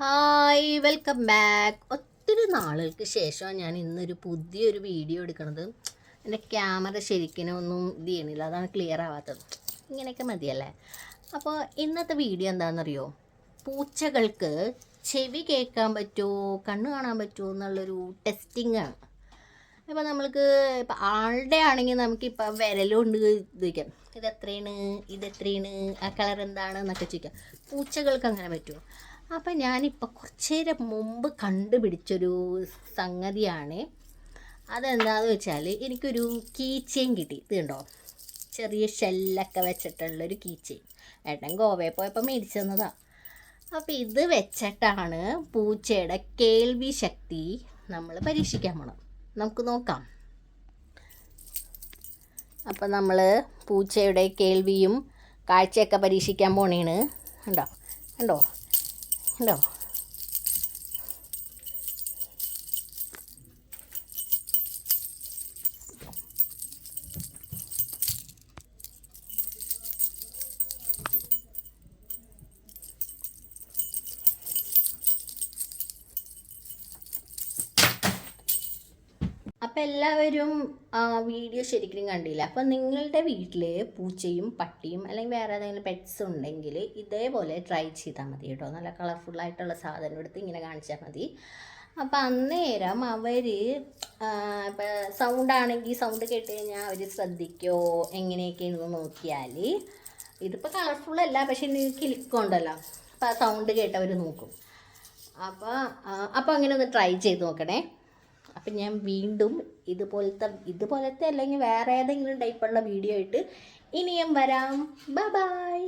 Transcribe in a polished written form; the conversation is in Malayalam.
Hi welcome back. ഒത്തിരി നാളുകൾക്ക് ശേഷം ഞാൻ ഇന്നൊരു പുതിയൊരു വീഡിയോ എടുക്കണത്. എൻ്റെ ക്യാമറ ശരിക്കും ഒന്നും ഇത് ചെയ്യണില്ല, അതാണ് ക്ലിയർ ആവാത്തത്. ഇങ്ങനെയൊക്കെ മതിയല്ലേ. അപ്പോൾ ഇന്നത്തെ വീഡിയോ എന്താണെന്നറിയോ, പൂച്ചകൾക്ക് ചെവി കേൾക്കാൻ പറ്റുമോ കണ്ണ് കാണാൻ പറ്റുമോ എന്നുള്ളൊരു ടെസ്റ്റിംഗ് ആണ്. അപ്പോൾ നമ്മൾക്ക് ഇപ്പം ആളുടെ ആണെങ്കിൽ നമുക്കിപ്പോൾ വിരലുകൊണ്ട് ചോദിക്കാം ഇതെത്രയാണ് ആ കളർ എന്താണ് എന്നൊക്കെ ചോദിക്കാം. പൂച്ചകൾക്ക് അങ്ങനെ പറ്റുമോ? അപ്പം ഞാനിപ്പോൾ കുറച്ച് നേരം മുമ്പ് കണ്ടുപിടിച്ചൊരു സംഗതിയാണ്. അതെന്താണെന്ന് വെച്ചാൽ എനിക്കൊരു കീ ചെയിൻ കിട്ടി. ഇത് കണ്ടോ, ചെറിയ ഷെല്ലൊക്കെ വെച്ചിട്ടുള്ളൊരു കീ ചെയിൻ. ഏട്ടൻ ഗോവയിൽ പോയപ്പോൾ മേടിച്ചു തന്നതാണ്. അപ്പോൾ ഇത് വെച്ചിട്ടാണ് പൂച്ചയുടെ കേൾവി ശക്തി നമ്മൾ പരീക്ഷിക്കാൻ പോണം. നമുക്ക് നോക്കാം. അപ്പം നമ്മൾ പൂച്ചയുടെ കേൾവിയും കാഴ്ചയൊക്കെ പരീക്ഷിക്കാൻ പോണേണ്. കണ്ടോ കണ്ടോ കണ്ടോ. അപ്പം എല്ലാവരും വീഡിയോ ശരിക്കും കണ്ടില്ല. അപ്പം നിങ്ങളുടെ വീട്ടിൽ പൂച്ചയും പട്ടിയും അല്ലെങ്കിൽ വേറെ ഏതെങ്കിലും പെറ്റ്സ് ഉണ്ടെങ്കിൽ ഇതേപോലെ ട്രൈ ചെയ്താൽ മതി കേട്ടോ. നല്ല കളർഫുള്ളായിട്ടുള്ള സാധനം എടുത്ത് ഇങ്ങനെ കാണിച്ചാൽ മതി. അപ്പം അന്നേരം അവർ ഇപ്പം സൗണ്ടാണെങ്കിൽ സൗണ്ട് കേട്ട് കഴിഞ്ഞാൽ അവർ ശ്രദ്ധിക്കുമോ എങ്ങനെയൊക്കെയാണെന്ന് നോക്കിയാൽ, ഇതിപ്പോൾ കളർഫുള്ളല്ല പക്ഷെ കിളിക്കുണ്ടല്ലോ, അപ്പം ആ സൗണ്ട് കേട്ടവർ നോക്കും. അപ്പോൾ അങ്ങനെ ഒന്ന് ട്രൈ ചെയ്ത് നോക്കണേ. അപ്പം ഞാൻ വീണ്ടും ഇതുപോലത്തെ അല്ലെങ്കിൽ വേറെ ഏതെങ്കിലും ടൈപ്പുള്ള വീഡിയോ ആയിട്ട് ഇനിയും വരാം. Bye bye.